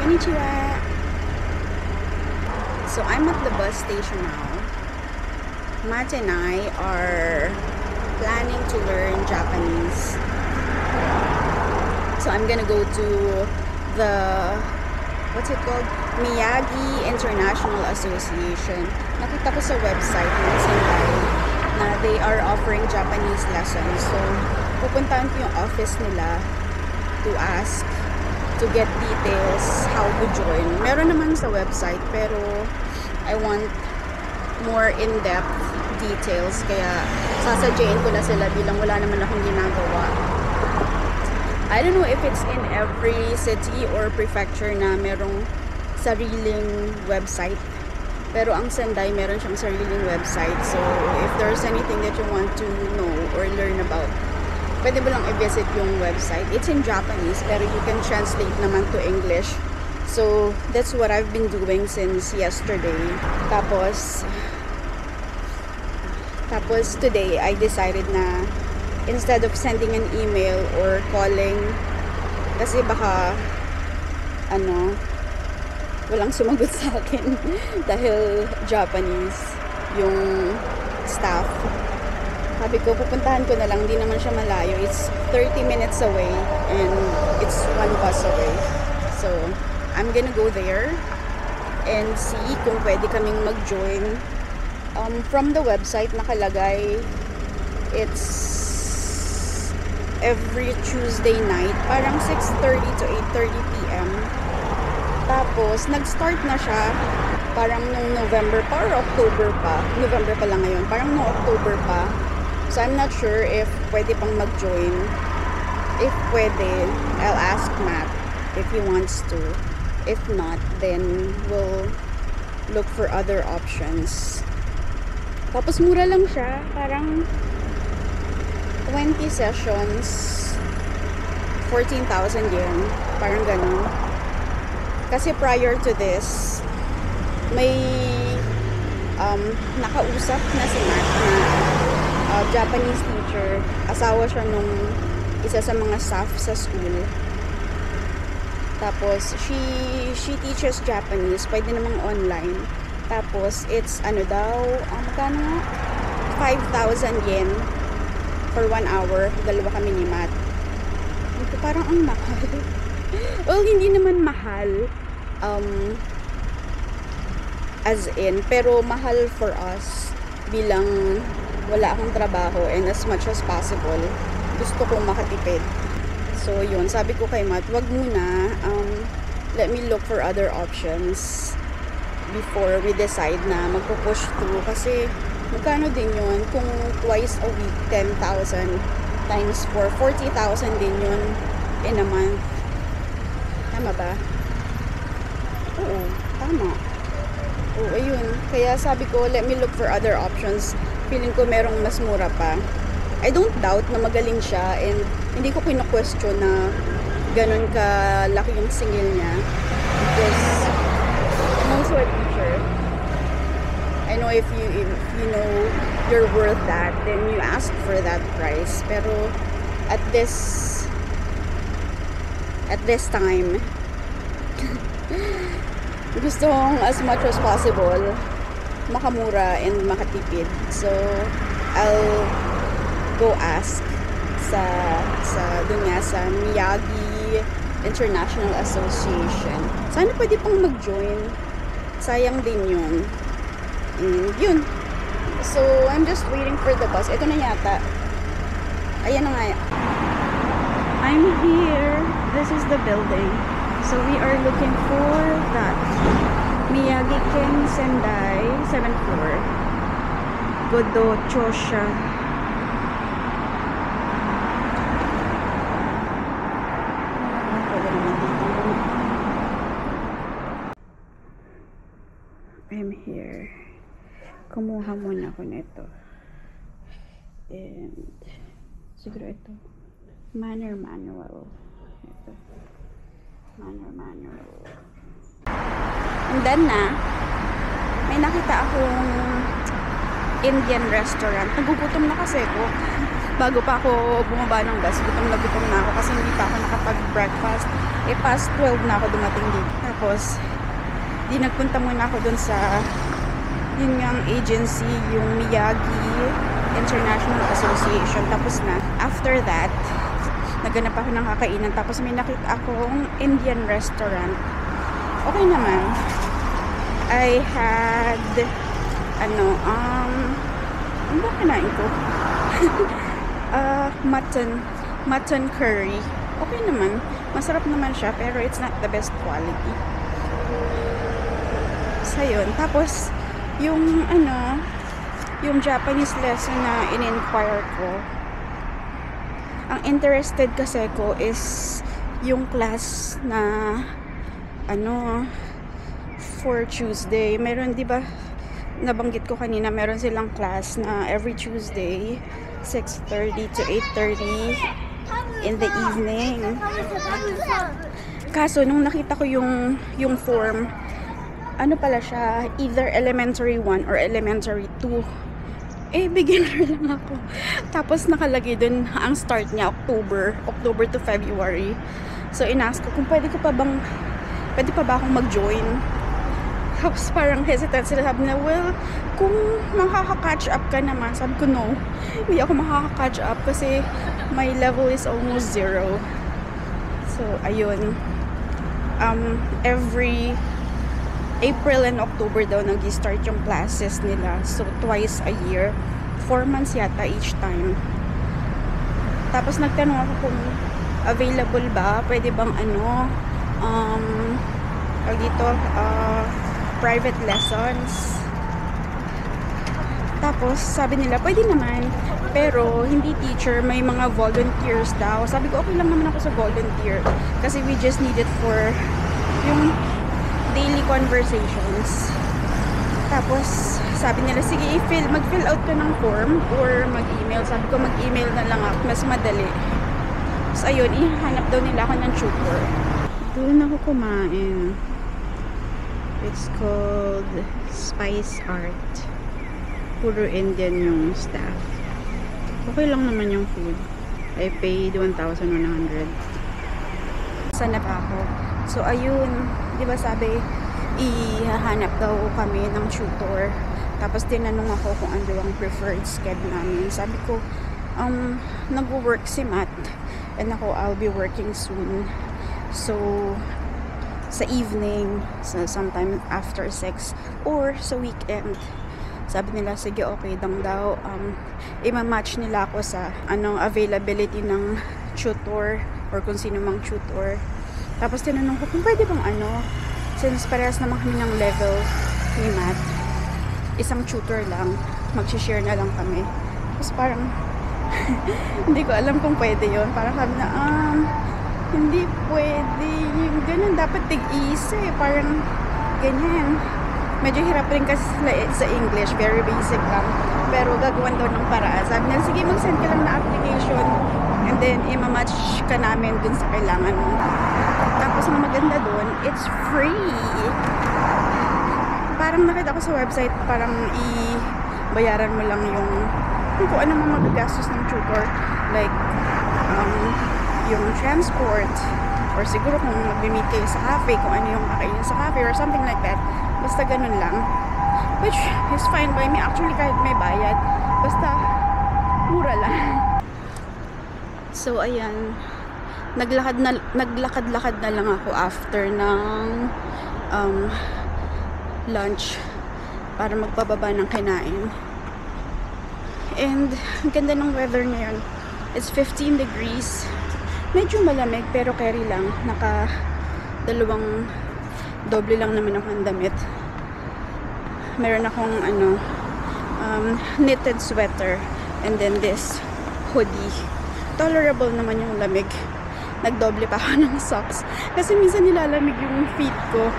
Konnichiwa! So I'm at the bus station now. Matt and I are planning to learn Japanese. So I'm gonna go to the, what's it called? Miyagi International Association. Nakita ko sa website ng Sendai na they are offering Japanese lessons. So pupuntahan ko yung office nila to ask to get details how to join. Meron naman sa website pero I want more in-depth details kaya sasadyain ko na sila bilang wala naman akong ginagawa. I don't know if it's in every city or prefecture na merong sariling website. Pero ang Sendai meron siyang sariling website. So if there's anything that you want to know or learn about, pwede mo lang i-visit yung website. It's in Japanese, pero you can translate naman to English. So, that's what I've been doing since yesterday. Tapos today, I decided na instead of sending an email or calling, kasi baka, walang sumagot sa akin dahil Japanese yung staff. Sabi ko, pupuntahan ko na lang, hindi naman siya malayo. It's 30 minutes away and it's one bus away. So, I'm gonna go there and see kung pwede kaming mag-join. From the website, nakalagay, it's every Tuesday night, parang 6:30 to 8:30 p.m. Tapos, nag-start na siya parang nung November pa or October pa. November pa lang ngayon. Parang nung October pa. So, I'm not sure if pwede pang mag-join. If pwede, I'll ask Matt if he wants to. If not, then we'll look for other options. Tapos, mura lang siya. Parang 20 sessions, 14,000 yen. Parang ganun. Kasi prior to this, may nakausap na si Matt na Japanese teacher. Asawa siya nung isa sa mga staff sa school. Tapos, she teaches Japanese. Pwede namang online. Tapos, it's magkano nga? 5,000 yen for 1 hour. Dalawa kami ni Matt. Ito parang ang mahal. Well, hindi naman mahal. As in, pero mahal for us bilang wala akong trabaho and as much as possible gusto kong makatipid. So yun, sabi ko kay Matt, wag muna, let me look for other options before we decide na magpo-push through kasi magkano din yun kung twice a week 10,000 times 4, 40,000 din yun in a month. Tama ba? Oo, tama. Oo, ayun. Kaya sabi ko, let me look for other options. Feeling ko merong mas mura pa. I don't doubt na magaling siya and hindi ko kino-question na ganun kalaki yung singil niya. Because I'm also a teacher. I know if you know you're worth that, then you ask for that price. Pero at this time, gusto kong as much as possible makamura and makatipid. So, I'll go ask sa Miyagi International Association. Sana pwede pang mag-join. Sayang din yun. And yun. So, I'm just waiting for the bus. Ito na yata. Ayan na nga. I'm here. This is the building. So, we are looking for that. Miyagi-ken Sendai 7th floor. Godo Chosha. I'm here. Kumuha muna ako nito. And siguro ito. Manner manual. Ito. Manner manual. And then may nakita akong Indian restaurant. Nagugutom na kasi ako. bago pa ako bumaba ng bus, gutom na ako kasi hindi pa ako nakapag-breakfast. Past 12 na ako dumating dito. Tapos, di nagpunta muna ako dun sa yun ngang agency, yung Miyagi International Association. Tapos na, after that, naghanap ako ng kakainan. Tapos may nakita akong Indian restaurant. Okay naman. I had, ano ba kinain ko? Mutton curry. Okay naman. Masarap naman siya, pero it's not the best quality. So, yun. Tapos, yung Japanese lesson na in-inquire ko, ang interested kasi ko is yung class na, for Tuesday. Meron, di ba, nabanggit ko kanina, meron silang class na every Tuesday, 6:30 to 8:30 in the evening. Kaso, nung nakita ko yung form, ano pala siya, either elementary 1 or elementary 2. Beginner lang ako. Tapos nakalagay dun, ang start niya, October to February. So, inask ko kung pwede pa ba akong mag-join. Tapos parang hesitant sila, sabi na, well, kung makaka-catch up ka naman, sabi ko, no, hindi ako makaka-catch up kasi my level is almost 0. So, ayun. Every April and October daw nag-start yung classes nila. So, twice a year. 4 months yata each time. Tapos, nagtanong ako kung available ba. Pwede bang private lessons. Tapos, sabi nila, pwede naman. Pero, hindi teacher. May mga volunteers daw. Sabi ko, okay lang naman ako sa volunteer. Kasi we just need it for yung daily conversations. Tapos, sabi nila, sige, mag-fill out ka ng form or mag-email. Sabi ko, mag-email na lang ako. Mas madali. So, ayun, ihanap daw nila ako ng tutor. Doon ako kumain. It's called Spice Art. Puro Indian yung staff. Okay lang naman yung food. I paid 1,100. Sana pa ako. So, ayun, di ba sabi, ihahanap daw kami ng tutor. Tapos, tinanong ako kung ano ang preferred schedule namin. Sabi ko, nag-work si Matt. And ako, I'll be working soon. So, sa evening, sometime after 6, or sa weekend. Sabi nila, sige, okay lang daw. Ima-match nila ako sa availability ng tutor or kung sino mang tutor. Tapos tinanong ko kung pwede bang since parehas naman kami ng level ni Matt, isang tutor lang, mag-share na lang kami. Tapos parang hindi ko alam kung pwede yun. Parang kami na, hindi pwede. Yung ganun, dapat tig-isa eh. Parang ganyan. Medyo hirap rin kasi sa English. Very basic lang. Pero gagawin daw ng paraan. Sabi nila, sige, mag-send ka lang na application. And then, ima-match ka namin dun sa kailangan mo. Tapos, ang maganda dun, it's free. Parang nakita ko sa website, parang bayaran mo lang yung kung ano mo magagastos ng tutor. Like, yung transport. Or siguro kung mag-meet kayo sa cafe, kung ano yung kakainin sa cafe or something like that. Basta ganun lang. Which is fine by me. Actually, kahit may bayad. Basta, mura lang. So, ayan. Naglakad-lakad na lang ako after ng lunch para magpababa ng kinain. And, ang ganda ng weather ngayon. It's 15 degrees. Medyo malamig, pero carry lang. Doble lang naman akong damit. Meron akong knitted sweater and then this hoodie. Tolerable naman yung lamig. Nagdoble pa ako ng socks kasi minsan nilalamig yung feet ko.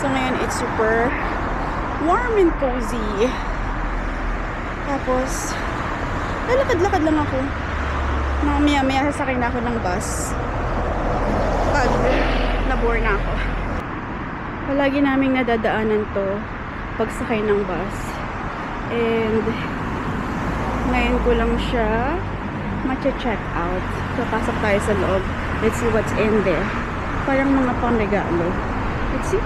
So ngayon it's super warm and cozy. Tapos lalakad-lakad lang ako. Mamaya sasakay na ako ng bus pag nabore na ako. Palagi naming nadadaanan to pagsakay ng bus. And ngayon ko lang siya Check out. Papasok tayo sa loob. Let's see what's in there. Parang mga pang-regalo. Let's see.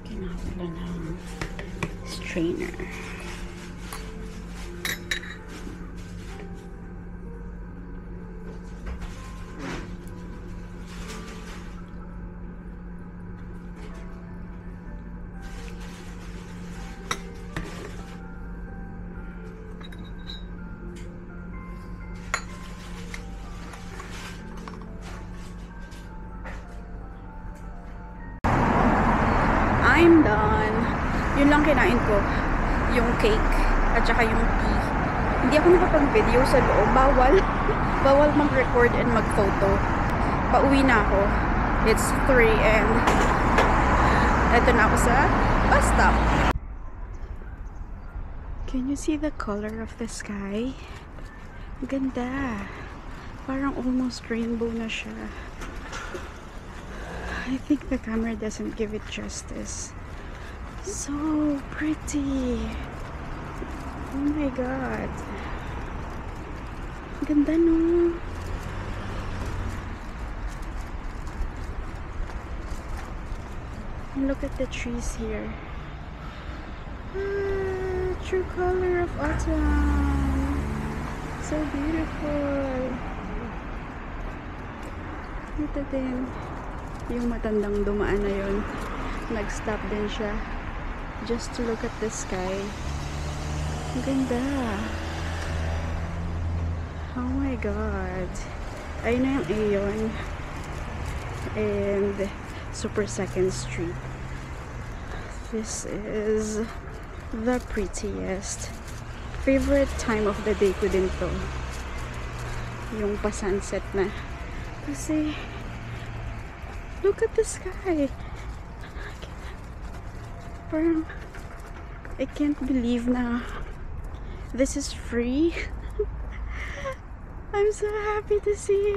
Kinakala ng strainer. I'm done. Yun lang kinain ko. Yung cake at saka yung tea. Hindi ako nakapag-video sa loob. Bawal. Bawal mag-record and mag-photo. Pauwi na ako. It's 3 and eto na ako sa bus stop. Can you see the color of the sky? Ganda. Parang almost rainbow na siya. I think the camera doesn't give it justice. So pretty. Oh my god. Ganda no. And look at the trees here. Ah, true color of autumn. So beautiful. Ito din. Yung matandang dumaan na yun, nag-stop din siya just to look at the sky. Ang ganda. Oh my god. Ayun na yung Aeon and Super 2nd Street. This is the prettiest. Favorite time of the day ko din to, yung pa-sunset na, kasi look at the sky. Parang I can't believe na this is free. I'm so happy to see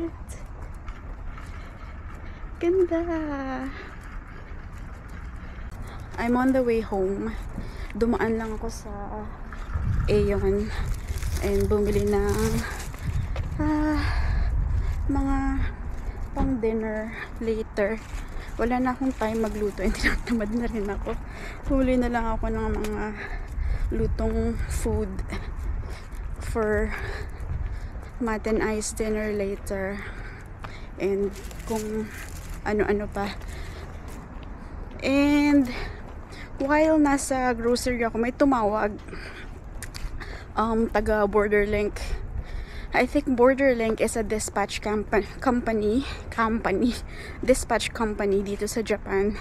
it. Ganda. I'm on the way home. Dumaan lang ako sa Aeon and bumili ng mga pang dinner later. Wala na akong time magluto and tinatamad na rin ako. Huli na lang ako ng mga lutong food for Matt and I's dinner later and kung ano-ano pa. And while nasa grocery ako, may tumawag taga Borderlink. I think Borderlink is a dispatch dispatch company dito sa Japan,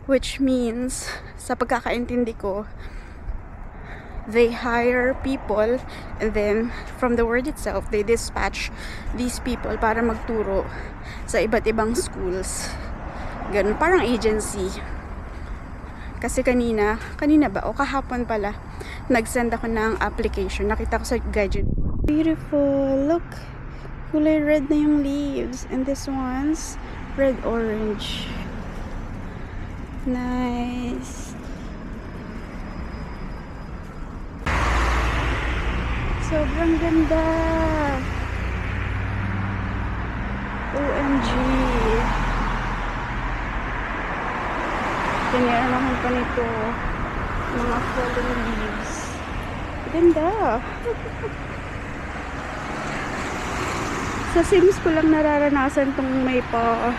which means, sa pagkakaintindi ko, they hire people and then from the word itself, they dispatch these people para magturo sa iba't ibang schools. Ganun, parang agency. Kasi kanina ba o kahapon pala, nag-send ako ng application. Nakita ko sa gadget. Beautiful. Look. Kulay red na yung leaves. And this one's red-orange. Nice. Sobrang ganda. OMG. Tinirahan pa nito. Mga fallen leaves. Ganda. Sa Sims ko lang nararanasan tong may pa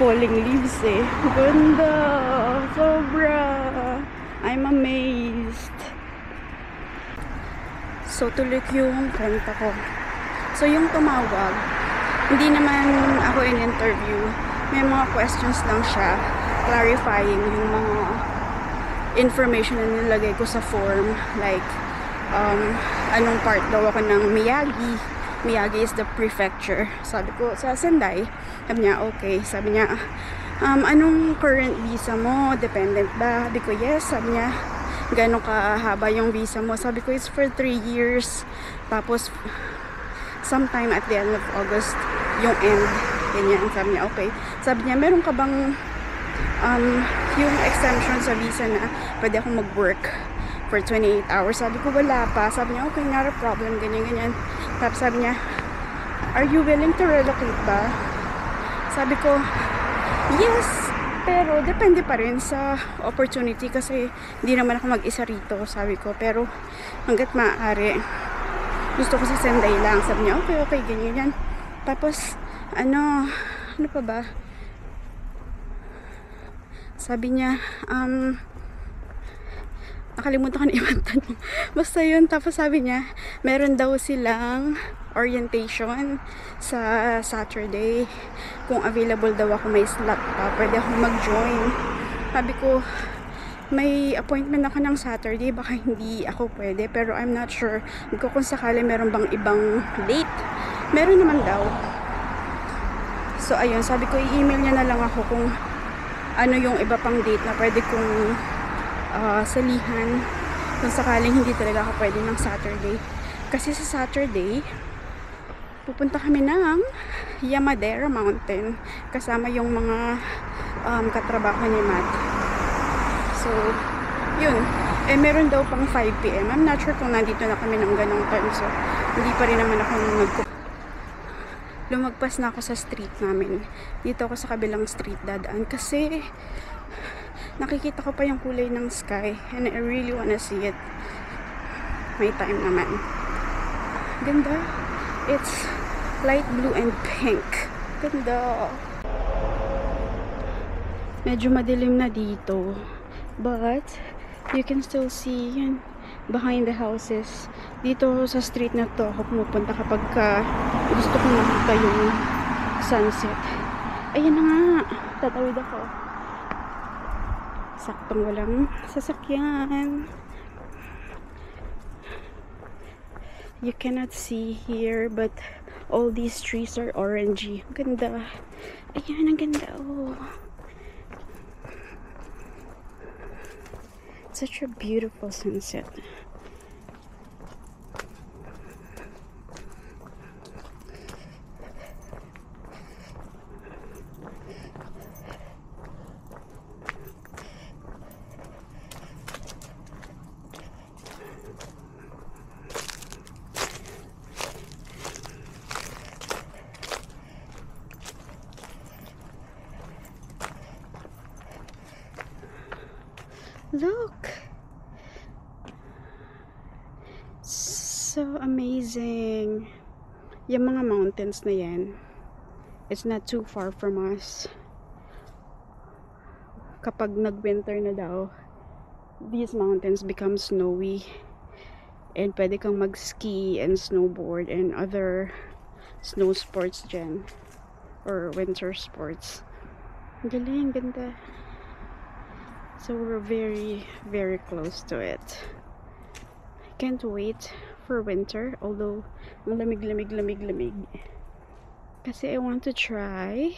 falling leaves eh. Ganda. Sobra. I'm amazed. So, tuloy yung kwenta ko. So, yung tumawag, hindi naman ako in-interview. May mga questions lang siya, clarifying yung mga information na nilagay ko sa form. Like, anong part daw ako ng Miyagi. Miyagi is the prefecture. Sabi ko sa Sendai. Sabi niya, okay. Sabi niya, anong current visa mo? Dependent ba? Sabi ko, yes. Sabi niya, gano'ng kahaba yung visa mo? Sabi ko, it's for 3 years. Tapos, sometime at the end of August, yung end. ganyan. Sabi niya, okay. Sabi niya, meron ka bang yung exemption sa visa na pwede akong mag-work for 28 hours. Sabi ko, wala pa. Sabi niya, okay, not a problem, ganyan. Tapos sabi niya, are you willing to relocate ba? Sabi ko, yes, pero depende pa rin sa opportunity kasi hindi naman ako mag-isa rito, sabi ko. Pero hanggat maaari, gusto ko sa Sendai lang. Sabi niya, okay, ganyan. Tapos, ano pa ba? Sabi niya, nakalimutan ko na ibang tanong. Basta yun. Tapos sabi niya, meron daw silang orientation sa Saturday. Kung available daw ako, may slot pa, pwede akong mag-join. Sabi ko, may appointment ako ng Saturday, baka hindi ako pwede, pero I'm not sure. Kung sakali meron bang ibang date. Meron naman daw. So ayun, sabi ko, i-email niya na lang ako kung ano yung iba pang date na pwede kong salihan kung sakaling hindi talaga ako pwede ng Saturday. Kasi sa Saturday, pupunta kami ng Yamadera Mountain kasama yung mga katrabaho ni Matt. So, yun. Meron daw pang 5 PM. I'm not sure kung nandito na kami ng ganong time. So, hindi pa rin naman ako lumagpas na ako sa street namin. Dito ako sa kabilang street dadaan kasi nakikita ko pa yung kulay ng sky and I really wanna see it. May time naman. Ganda. It's light blue and pink. Ganda. Medyo madilim na dito, but you can still see yan behind the houses. Dito sa street na to ako pumupunta kapag gusto kong makita yung sunset. Ayan na nga, tatawid ako. Saktong walang sasakyan. You cannot see here, but all these trees are orangey. Ganda. Ayan, ang ganda. Oh. Such a beautiful sunset. Look! So amazing. Yung mga mountains na yan, it's not too far from us. Kapag nag-winter na daw, these mountains become snowy. And pwede kang mag-ski and snowboard and other snow sports dyan. Or winter sports. Galing, ganda. So we're very, very close to it. I can't wait for winter, although ang lamig. Kasi I want to try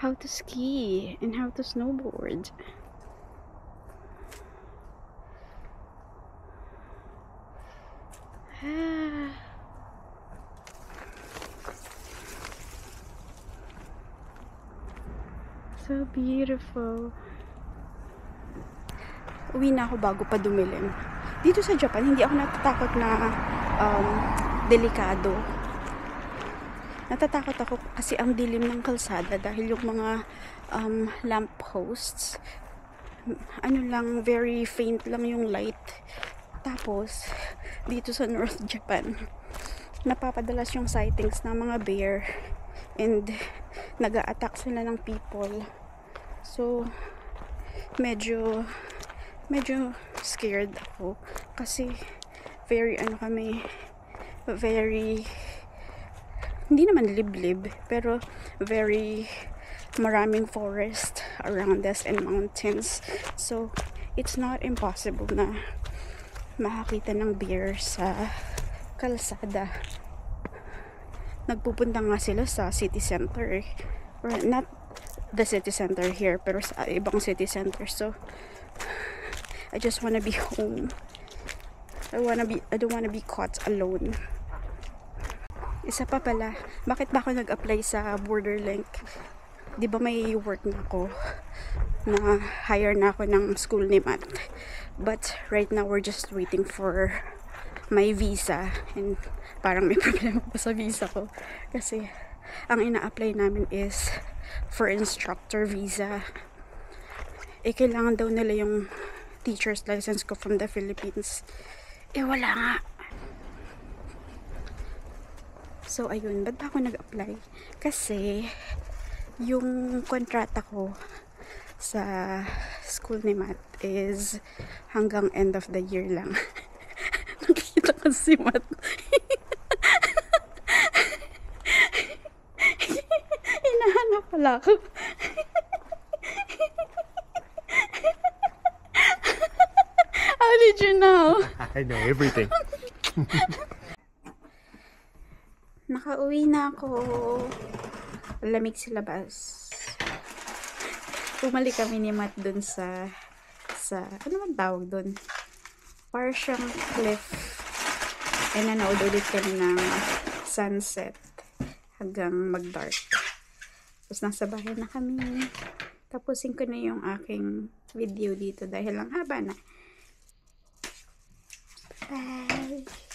how to ski and how to snowboard. So beautiful. Uwi na ako bago pa dumilim. Dito sa Japan, hindi ako natatakot na delikado. Natatakot ako kasi ang dilim ng kalsada dahil yung mga lamp posts, ano lang, very faint lang yung light. Tapos, dito sa North Japan, napapadalas yung sightings ng mga bear and nag-a-attack sila ng people. So, medyo scared ako kasi very hindi naman liblib pero very maraming forest around us and mountains, so it's not impossible na makakita ng bear sa kalsada. Nagpupunta nga sila sa city center, or not the city center here pero sa ibang city center. So I just wanna be home. I don't wanna be caught alone. Isa pa pala, bakit ba ako nag-apply sa Borderlink? Di ba may work na ako? Na hire na ako ng school ni Matt. But right now, we're just waiting for my visa. And parang may problema pa sa visa ko. Kasi ang ina-apply namin is for instructor visa. Eh, kailangan daw nila yung teacher's license ko from the Philippines. Eh, wala nga. So, ayun. Ba't ba ako nag-apply? Kasi, yung kontrata ko sa school ni Matt is hanggang end of the year lang. Nakikita ko si Matt. Hinahanap pala ako. How did you know? I know everything. Nakauwi na ako. Lamig sa labas. Bumalik kami ni Matt dun sa ano man tawag dun? Parang siyang cliff. And nanood ulit kami ng sunset hanggang mag-dark. Tapos nasa bahay na kami. Tapusin ko na yung aking video dito dahil lang haba na. Bye!